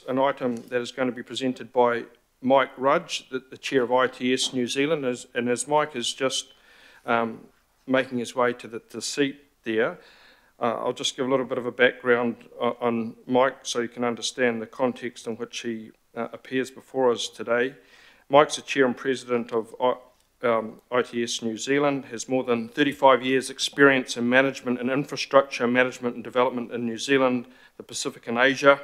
an item that is going to be presented by Mike Rudge, the Chair of ITS New Zealand, and as Mike is just making his way to the seat there, I'll just give a little bit of a background on Mike so you can understand the context in which he appears before us today. Mike's the Chair and President of ITS New Zealand, has more than 35 years experience in management and infrastructure management and development in New Zealand, the Pacific and Asia.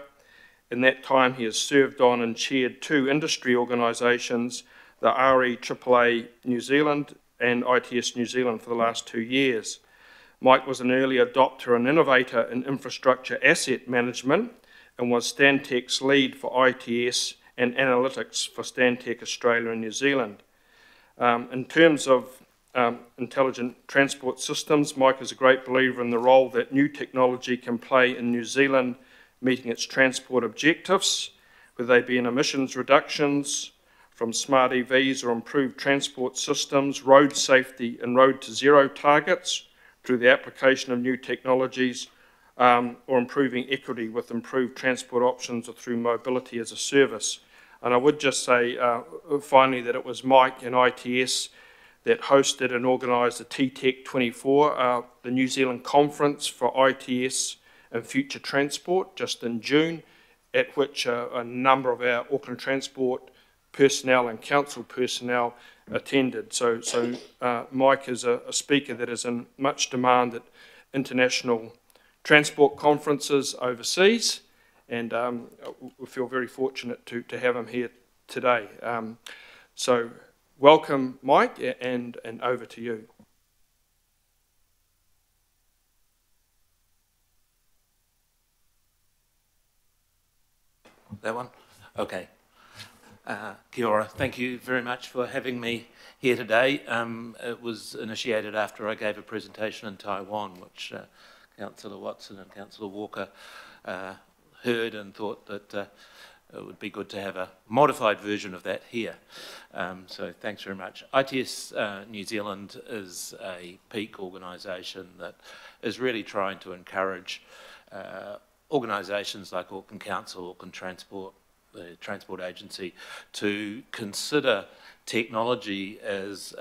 In that time he has served on and chaired 2 industry organisations, the REAAA New Zealand and ITS New Zealand for the last 2 years. Mike was an early adopter and innovator in infrastructure asset management and was Stantec's lead for ITS and analytics for Stantec Australia and New Zealand. In terms of intelligent transport systems, Mike is a great believer in the role that new technology can play in New Zealand meeting its transport objectives, whether they be in emissions reductions from smart EVs or improved transport systems, road safety and road to zero targets, through the application of new technologies or improving equity with improved transport options or through mobility as a service. And I would just say finally that it was Mike and ITS that hosted and organised the TTEC 24, the New Zealand conference for ITS and future transport, just in June, at which a number of our Auckland Transport personnel and council personnel attended. So Mike is a speaker that is in much demand at international transport conferences overseas, and we feel very fortunate to have him here today. So welcome, Mike, and over to you. That one? Okay. Kia ora. Thank you very much for having me here today. It was initiated after I gave a presentation in Taiwan, which Councillor Watson and Councillor Walker heard and thought that it would be good to have a modified version of that here. So thanks very much. ITS New Zealand is a peak organisation that is really trying to encourage organisations like Auckland Council, Auckland Transport, the Transport Agency, to consider technology as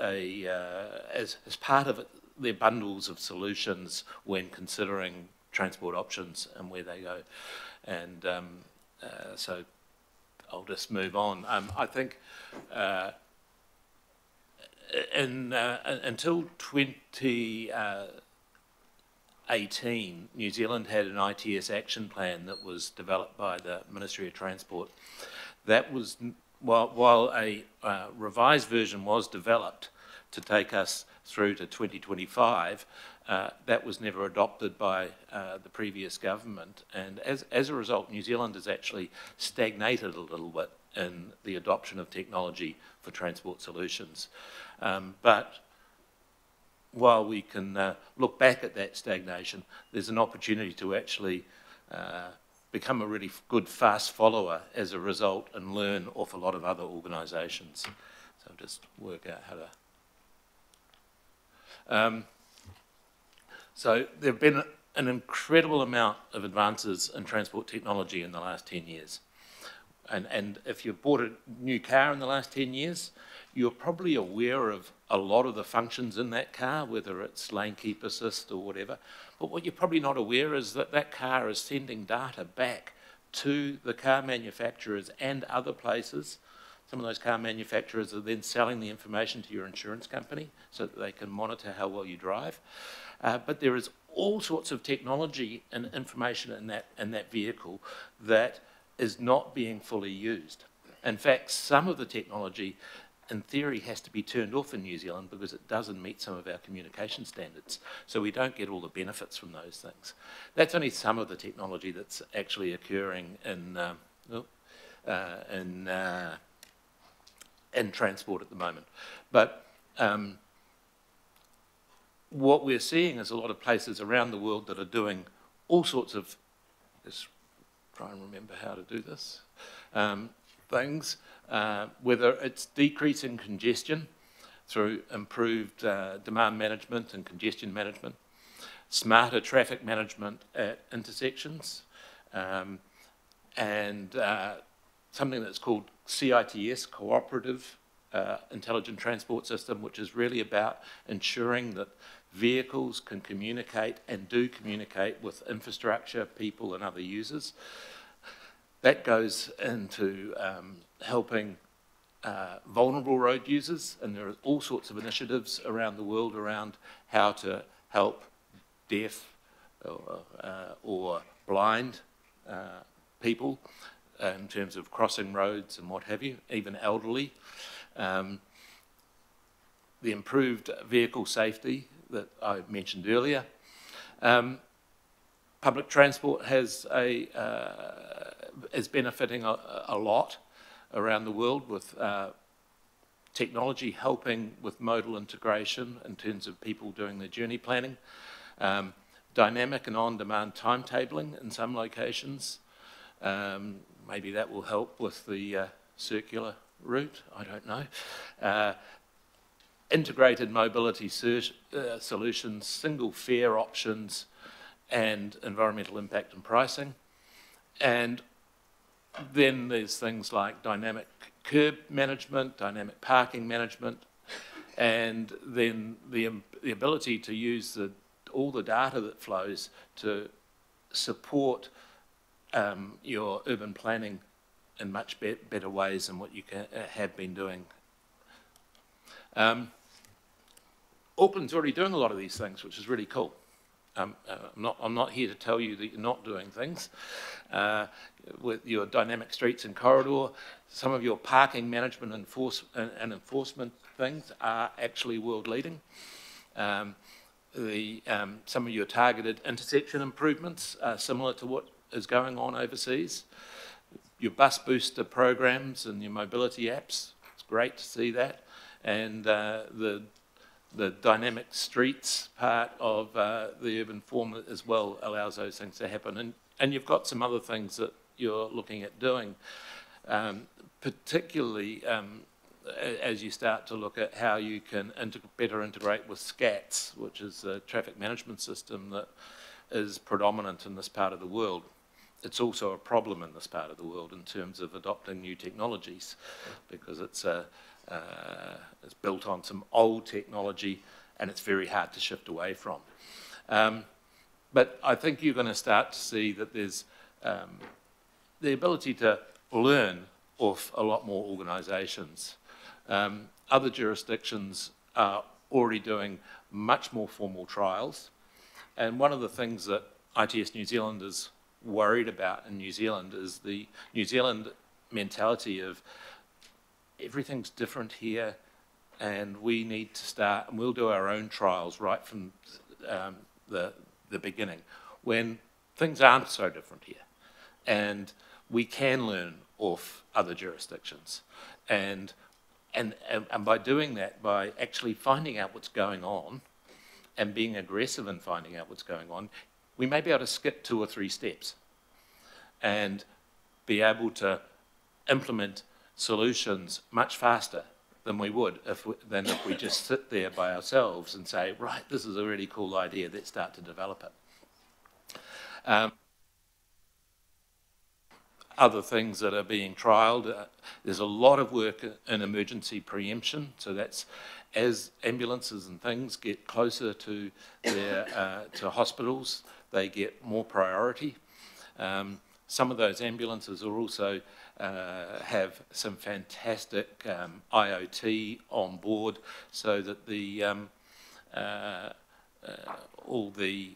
part of their bundles of solutions when considering transport options and where they go. And so I'll just move on. I think until 2018, New Zealand had an ITS action plan that was developed by the Ministry of Transport. That was, while a revised version was developed to take us through to 2025, that was never adopted by the previous government. And as a result, New Zealand has actually stagnated a little bit in the adoption of technology for transport solutions. But while we can look back at that stagnation, there's an opportunity to actually become a really good fast follower as a result and learn off a lot of other organisations. So I'll just work out how to... So there have been an incredible amount of advances in transport technology in the last 10 years. And if you've bought a new car in the last 10 years, you're probably aware of a lot of the functions in that car, whether it's lane keep assist or whatever. But what you're probably not aware is that that car is sending data back to the car manufacturers and other places. Some of those car manufacturers are then selling the information to your insurance company so that they can monitor how well you drive. But there is all sorts of technology and information in that vehicle that is not being fully used. In fact, some of the technology, in theory, has to be turned off in New Zealand because it doesn't meet some of our communication standards. So we don't get all the benefits from those things. That's only some of the technology that's actually occurring in transport at the moment. But what we're seeing is a lot of places around the world that are doing all sorts of, let's try and remember how to do this, things, whether it's decreasing congestion through improved demand management and congestion management, smarter traffic management at intersections, and something that's called CITS, Cooperative Intelligent Transport System, which is really about ensuring that vehicles can communicate and do communicate with infrastructure, people and other users. That goes into helping vulnerable road users, and there are all sorts of initiatives around the world around how to help deaf or blind people in terms of crossing roads and what have you, even elderly. The improved vehicle safety that I mentioned earlier. Public transport is benefiting a lot around the world with technology helping with modal integration in terms of people doing their journey planning. Dynamic and on-demand timetabling in some locations. Maybe that will help with the circular route, I don't know. Integrated mobility solutions, single fare options, and environmental impact and pricing. And then there's things like dynamic curb management, dynamic parking management, and then the ability to use all the data that flows to support your urban planning in much better ways than what you have been doing. Auckland's already doing a lot of these things, which is really cool. I'm not here to tell you that you're not doing things. With your dynamic streets and corridor, some of your parking management and enforcement things are actually world leading. Some of your targeted intersection improvements are similar to what is going on overseas. Your bus booster programs and your mobility apps, it's great to see that. And the dynamic streets part of the urban form as well allows those things to happen. And you've got some other things that you're looking at doing, particularly as you start to look at how you can better integrate with SCATS, which is a traffic management system that is predominant in this part of the world. It's also a problem in this part of the world in terms of adopting new technologies, because it's built on some old technology and it's very hard to shift away from. But I think you're going to start to see that there's the ability to learn off a lot more organisations. Other jurisdictions are already doing much more formal trials, and one of the things that ITS New Zealand is worried about in New Zealand is the New Zealand mentality of everything's different here and we need to start, and we'll do our own trials right from the beginning, when things aren't so different here. And we can learn off other jurisdictions. And by doing that, by actually finding out what's going on and being aggressive in finding out what's going on, we may be able to skip 2 or 3 steps and be able to implement solutions much faster than we would if we just sit there by ourselves and say, right, this is a really cool idea, let's start to develop it. Other things that are being trialled, there's a lot of work in emergency preemption, so that's as ambulances and things get closer to their to hospitals, they get more priority. Some of those ambulances are also have some fantastic IoT on board, so that the all the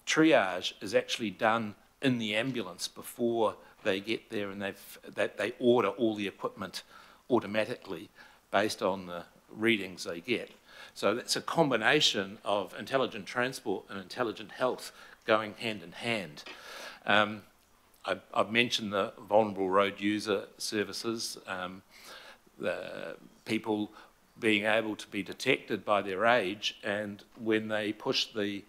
triage is actually done in the ambulance before they get there, and they order all the equipment automatically based on the readings they get. So that's a combination of intelligent transport and intelligent health going hand in hand. I've mentioned the vulnerable road user services, the people being able to be detected by their age, and when they push the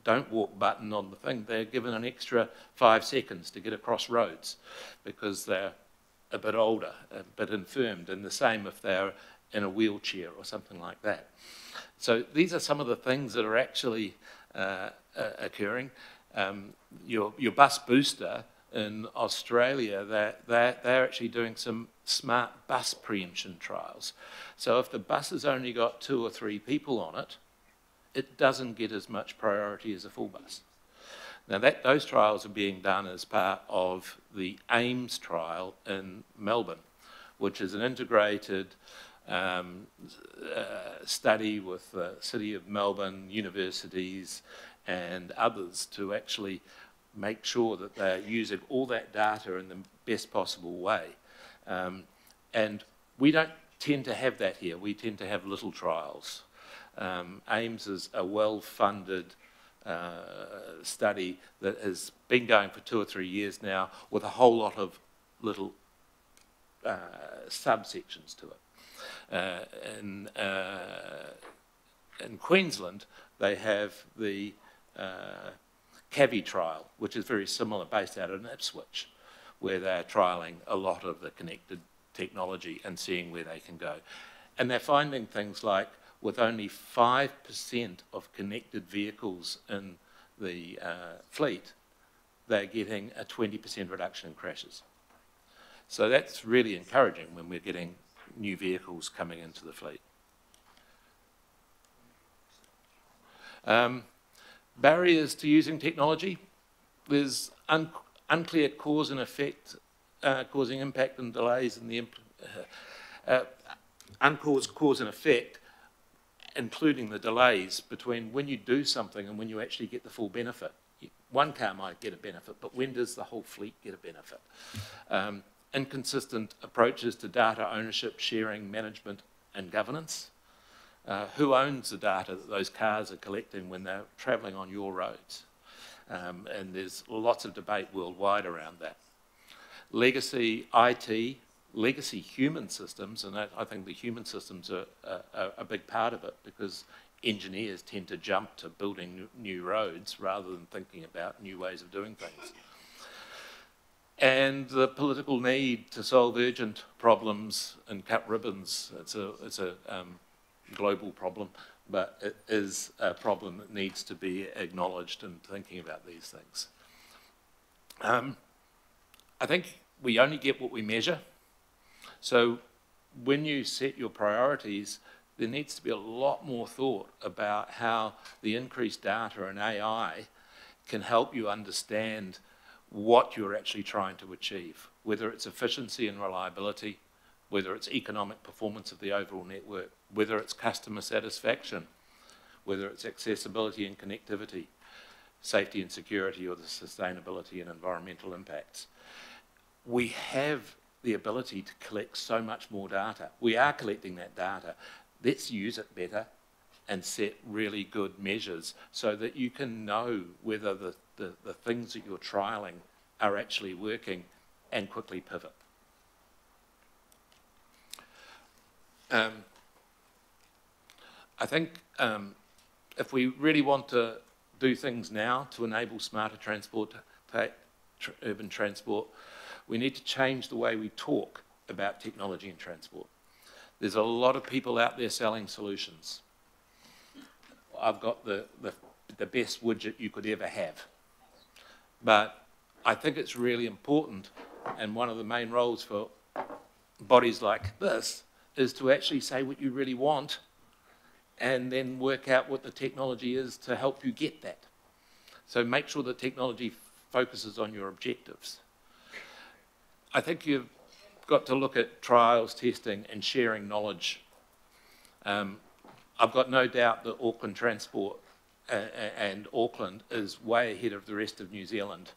don't walk button on the thing, they're given an extra 5 seconds to get across roads because they're a bit older, a bit infirmed, and the same if they're in a wheelchair or something like that. So these are some of the things that are actually occurring. Your bus booster in Australia, they're actually doing some smart bus preemption trials. So if the bus has only got 2 or 3 people on it, it doesn't get as much priority as a full bus. Now those trials are being done as part of the AIMS trial in Melbourne, which is an integrated study with the City of Melbourne, universities and others to actually make sure that they're using all that data in the best possible way. And we don't tend to have that here. We tend to have little trials. AIMS is a well-funded study that has been going for 2 or 3 years now with a whole lot of little subsections to it. In Queensland, they have the CAVI trial, which is very similar, based out in Ipswich, where they're trialling a lot of the connected technology and seeing where they can go. And they're finding things like, with only 5% of connected vehicles in the fleet, they're getting a 20% reduction in crashes. So that's really encouraging when we're getting new vehicles coming into the fleet. Barriers to using technology. There's unclear cause and effect, causing impact and delays in the uncaused cause and effect, including the delays between when you do something and when you actually get the full benefit. One car might get a benefit, but when does the whole fleet get a benefit? Inconsistent approaches to data ownership, sharing, management and governance. Who owns the data that those cars are collecting when they're travelling on your roads? And there's lots of debate worldwide around that. Legacy IT, legacy human systems, and I think the human systems are a big part of it, because engineers tend to jump to building new roads rather than thinking about new ways of doing things. And the political need to solve urgent problems and cut ribbons. It's a global problem, but it is a problem that needs to be acknowledged in thinking about these things. I think we only get what we measure. So when you set your priorities, there needs to be a lot more thought about how the increased data and AI can help you understand what you're actually trying to achieve, whether it's efficiency and reliability, whether it's economic performance of the overall network, whether it's customer satisfaction, whether it's accessibility and connectivity, safety and security, or the sustainability and environmental impacts. We have the ability to collect so much more data. We are collecting that data. Let's use it better and set really good measures so that you can know whether the things that you're trialling are actually working and quickly pivot. I think if we really want to do things now to enable smarter transport, urban transport, we need to change the way we talk about technology and transport. There's a lot of people out there selling solutions. I've got the best widget you could ever have. But I think it's really important, and one of the main roles for bodies like this is to actually say what you really want and then work out what the technology is to help you get that. So make sure the technology focuses on your objectives. I think you've got to look at trials, testing and sharing knowledge. I've got no doubt that Auckland Transport and Auckland is way ahead of the rest of New Zealand,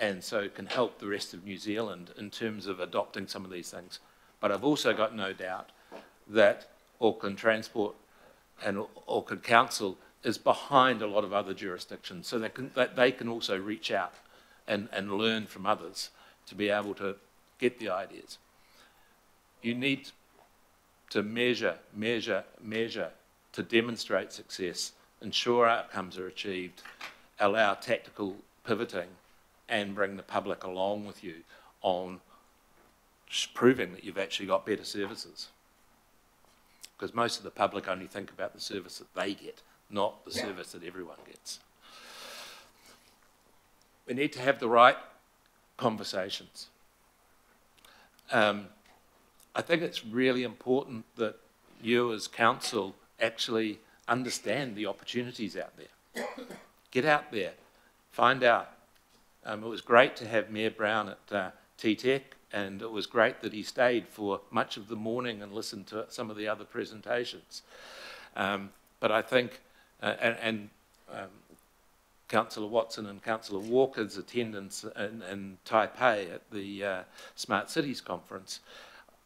and so can help the rest of New Zealand in terms of adopting some of these things. But I've also got no doubt that Auckland Transport and Auckland Council is behind a lot of other jurisdictions, so that they can also reach out and learn from others to be able to get the ideas. You need to measure to demonstrate success, ensure outcomes are achieved, allow tactical pivoting, and bring the public along with you on proving that you've actually got better services. Because most of the public only think about the service that they get, not the service that everyone gets. We need to have the right conversations. I think it's really important that you as council actually understand the opportunities out there. Get out there, find out. It was great to have Mayor Brown at TTEC, and it was great that he stayed for much of the morning and listened to some of the other presentations. But I think, Councillor Watson and Councillor Walker's attendance in Taipei at the Smart Cities Conference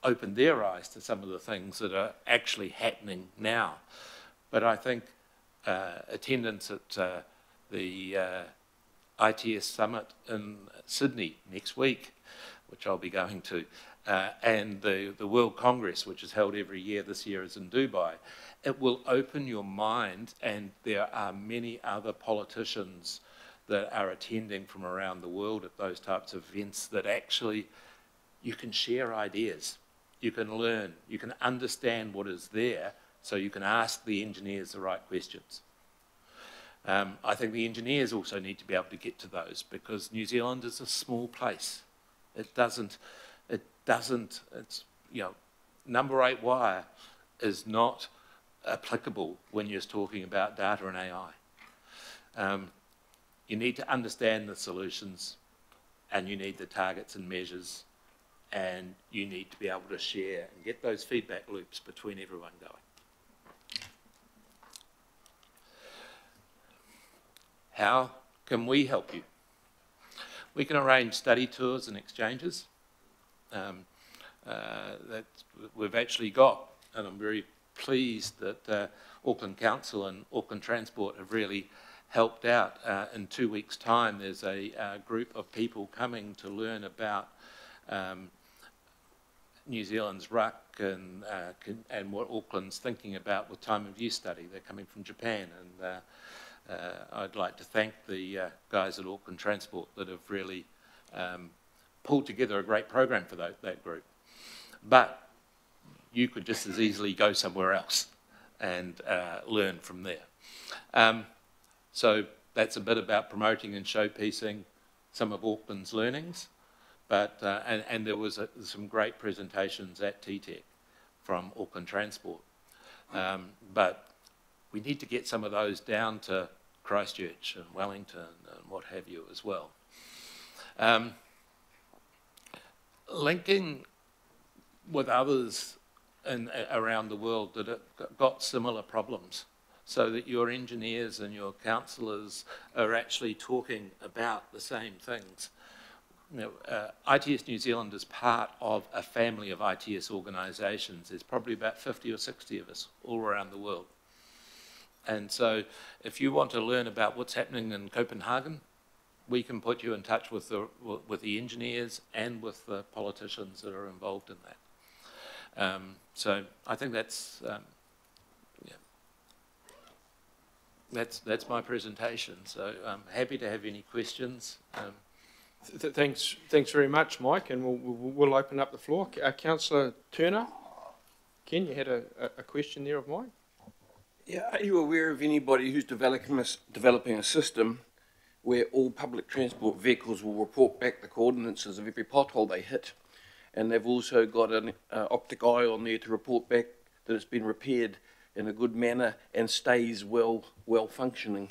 opened their eyes to some of the things that are actually happening now. But I think attendance at the ITS Summit in Sydney next week, which I'll be going to, and the World Congress, which is held every year, this year is in Dubai, it will open your mind, and there are many other politicians that are attending from around the world at those types of events that actually you can share ideas, you can learn, you can understand what is there, so you can ask the engineers the right questions. I think the engineers also need to be able to get to those, because New Zealand is a small place. It's, you know, number 8 wire is not applicable when you're talking about data and AI. You need to understand the solutions, and you need the targets and measures, and you need to be able to share and get those feedback loops between everyone going. How can we help you? We can arrange study tours and exchanges that we've actually got, and I'm very pleased that Auckland Council and Auckland Transport have really helped out. In 2 weeks' time, there's a group of people coming to learn about New Zealand's ruck and what Auckland's thinking about with time of use study. They're coming from Japan, and I'd like to thank the guys at Auckland Transport that have really pulled together a great program for that group. But you could just as easily go somewhere else and learn from there. So that's a bit about promoting and showpiecing some of Auckland's learnings. But and there was some great presentations at TTEC from Auckland Transport. But we need to get some of those down to Christchurch and Wellington and what have you as well. Linking with others around the world that have got similar problems, so that your engineers and your councillors are actually talking about the same things. You know, ITS New Zealand is part of a family of ITS organisations. There's probably about 50 or 60 of us all around the world. And so if you want to learn about what's happening in Copenhagen, we can put you in touch with the engineers and with the politicians that are involved in that. So I think that's that's my presentation. So I'm happy to have any questions. Thanks very much, Mike, and we'll open up the floor. Councillor Turner, Ken, you had a question there of mine? Yeah, are you aware of anybody who's developing a system where all public transport vehicles will report back the coordinates of every pothole they hit, and they've also got an optic eye on there to report back that it's been repaired in a good manner and stays well functioning?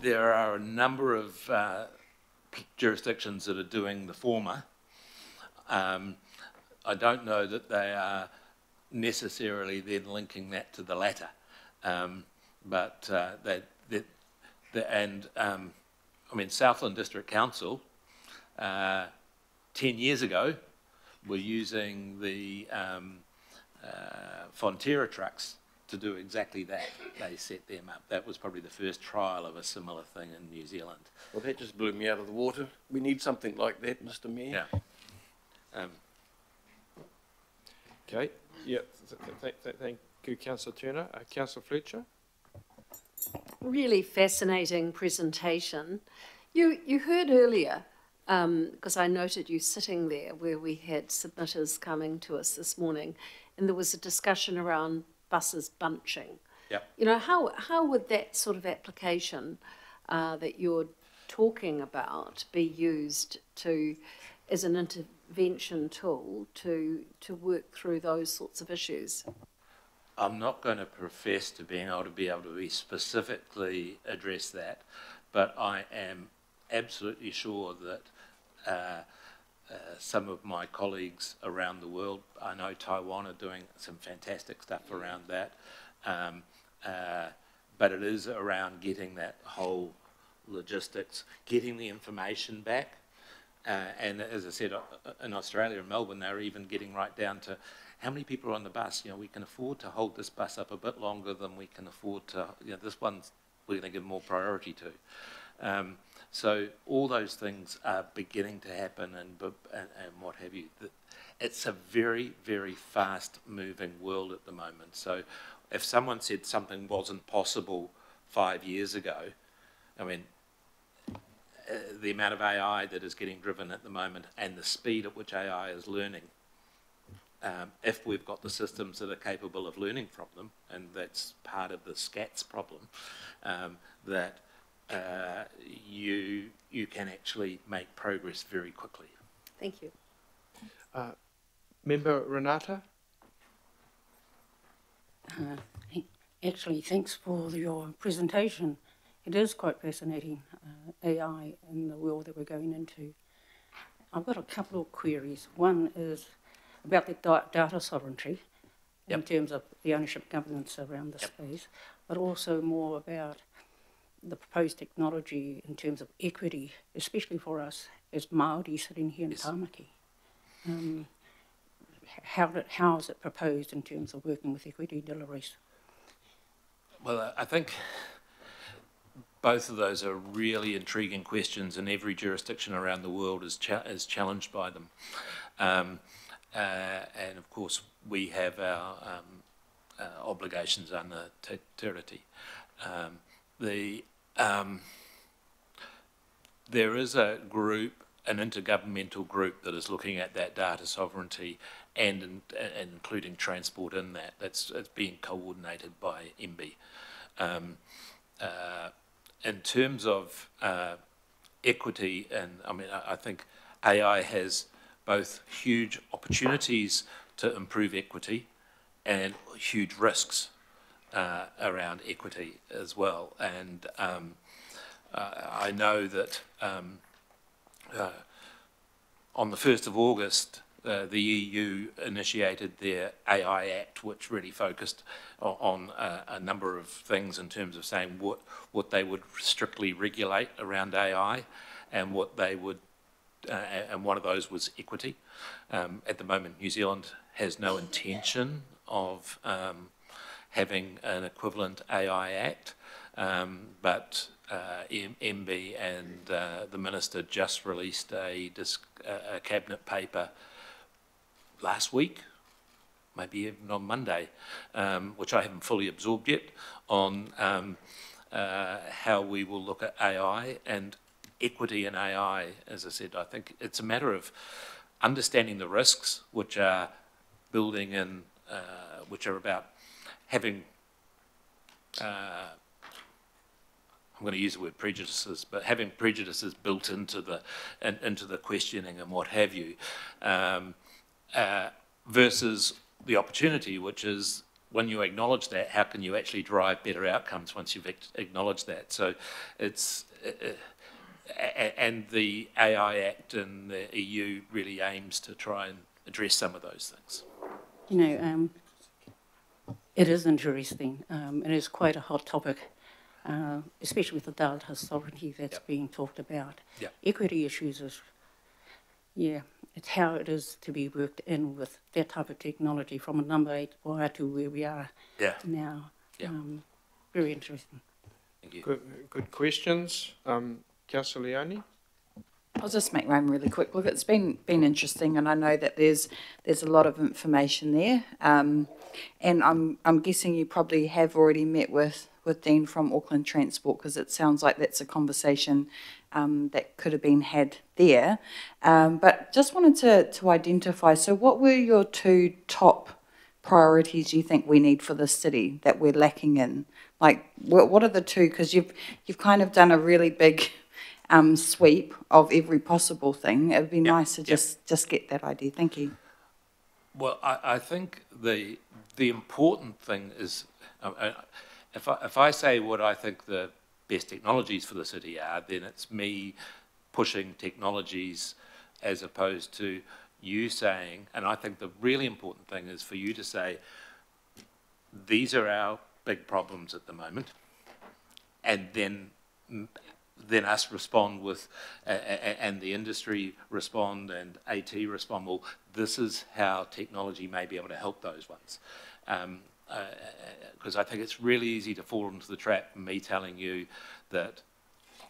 There are a number of jurisdictions that are doing the former. I don't know that they are necessarily then linking that to the latter, but I mean, Southland District Council 10 years ago were using the Fonterra trucks to do exactly that. They set them up. That was probably the first trial of a similar thing in New Zealand. Well, that just blew me out of the water. We need something like that, Mr. Mayor. Yeah. Okay. Yeah. Thank you, Councillor Turner. Councillor Fletcher. Really fascinating presentation. You heard earlier, because I noted you sitting there where we had submitters coming to us this morning, and there was a discussion around buses bunching. Yep. You know, how would that sort of application that you're talking about be used as an intervention tool to work through those sorts of issues? I'm not going to profess to be able to specifically address that, but I am absolutely sure that some of my colleagues around the world, I know Taiwan are doing some fantastic stuff around that, but it is around getting that whole logistics, getting the information back, and as I said, in Australia and Melbourne, they're even getting right down to how many people are on the bus. You know, we can afford to hold this bus up a bit longer than we can afford to, you know, this one's we're going to give more priority to. So all those things are beginning to happen and what have you. It's a very, very fast-moving world at the moment. So if someone said something wasn't possible 5 years ago, I mean, the amount of AI that is getting driven at the moment and the speed at which AI is learning, if we've got the systems that are capable of learning from them, and that's part of the SCATS problem, that you can actually make progress very quickly. Thank you. Member Renata? Actually, thanks for your presentation. It is quite fascinating, AI and the world that we're going into. I've got a couple of queries. One is about the data sovereignty in terms of the ownership governance around the space, but also more about the proposed technology in terms of equity, especially for us as Māori sitting here in Tāmaki. How is it proposed in terms of working with equity deliveries? Well, I think both of those are really intriguing questions, and every jurisdiction around the world is challenged by them. And of course, we have our obligations under Te Tiriti. There is a group, an intergovernmental group that is looking at that data sovereignty and including transport in that. It's being coordinated by MB. In terms of equity, and I mean, I think AI has both huge opportunities to improve equity and huge risks around equity as well. And I know that on the 1st of August, the EU initiated their AI Act, which really focused on a number of things in terms of saying what they would strictly regulate around AI and what they would, and one of those was equity. At the moment, New Zealand has no intention of having an equivalent AI Act, but MB and the Minister just released a cabinet paper last week, maybe even on Monday, which I haven't fully absorbed yet, on how we will look at AI and equity in AI. As I said, I think it's a matter of understanding the risks, which are building in, which are about having, I'm going to use the word prejudices, but having prejudices built into the questioning and what have you, versus the opportunity, which is when you acknowledge that, how can you actually drive better outcomes once you've acknowledged that? So it's, and the AI Act in the EU really aims to try and address some of those things. You know, it is interesting. It is quite a hot topic, especially with the data sovereignty that's being talked about. Equity issues is, it's how it is to be worked in with that type of technology from a number 8 wire to where we are now. Very interesting. Thank you. Good questions. Councillor Leone? I'll just make mine really quick. Look, it's been interesting, and I know that there's a lot of information there. And I'm guessing you probably have already met with Dean from Auckland Transport, because it sounds like that's a conversation that could have been had there. But just wanted to identify, so what were your 2 top priorities you think we need for the city that we're lacking in? Like, what are the 2? Because you've kind of done a really big sweep of every possible thing. It would be nice to just get that idea. Thank you. Well, I think the important thing is, if I say what I think the best technologies for the city are, then it's me pushing technologies as opposed to you saying, and I think the really important thing is for you to say, these are our big problems at the moment, and then us respond with, and the industry respond, and AT respond, well, this is how technology may be able to help those ones. Because I think it's really easy to fall into the trap of me telling you that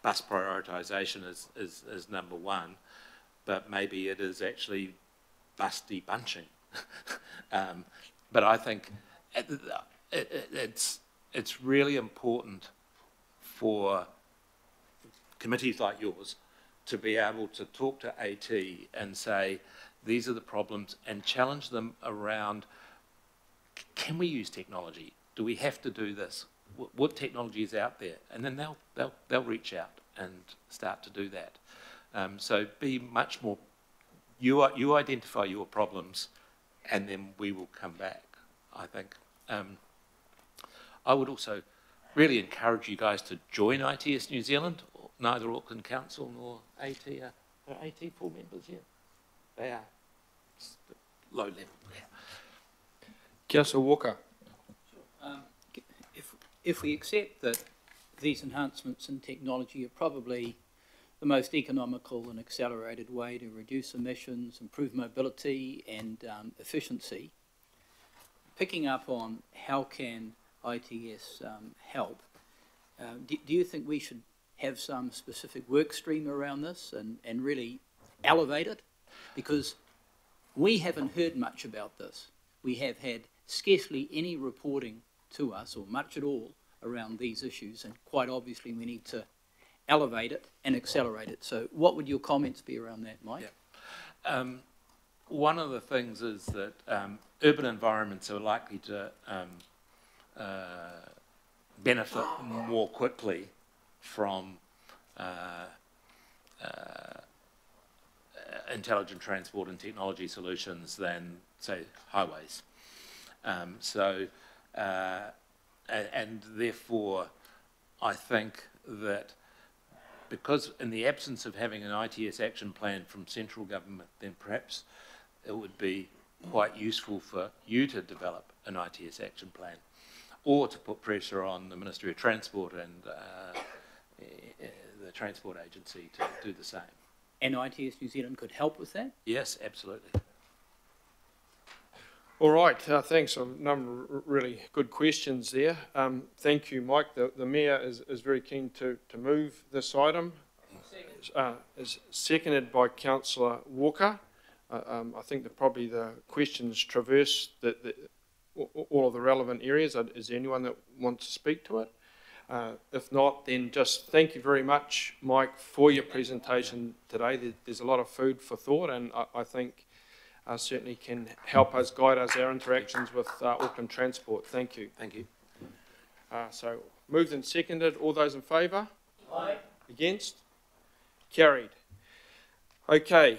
bus prioritisation is number one, but maybe it is actually bus debunching. But I think it's really important for committees like yours to be able to talk to AT and say, these are the problems, and challenge them around, can we use technology? Do we have to do this? What technology is out there? And then they'll reach out and start to do that. So be much more, you identify your problems, and then we will come back, I think. I would also really encourage you guys to join ITS New Zealand. Neither Auckland Council nor AT are AT full members yet? They are. It's low level. Yeah. Councillor Walker. If we accept that these enhancements in technology are probably the most economical and accelerated way to reduce emissions, improve mobility and efficiency, picking up on how can ITS help, do you think we should have some specific work stream around this and really elevate it? Because we haven't heard much about this. We have had scarcely any reporting to us, or much at all, around these issues, and quite obviously we need to elevate it and accelerate it. So what would your comments be around that, Mike? Yeah. One of the things is that urban environments are likely to benefit more quickly from intelligent transport and technology solutions than, say, highways. And therefore, I think that because in the absence of having an ITS action plan from central government, then perhaps it would be quite useful for you to develop an ITS action plan, or to put pressure on the Ministry of Transport and the Transport Agency to do the same. And ITS New Zealand could help with that? Yes, absolutely. All right, thanks. A number of really good questions there. Thank you, Mike. The Mayor is very keen to move this item. Is seconded by Councillor Walker. I think that probably the questions traverse all of the relevant areas. Is there anyone that wants to speak to it? If not, then just thank you very much, Mike, for your presentation today. There's a lot of food for thought, and I think certainly can help us, guide us, our interactions with Auckland Transport. Thank you. Thank you. So moved and seconded. All those in favour? Aye. Against? Carried. Okay.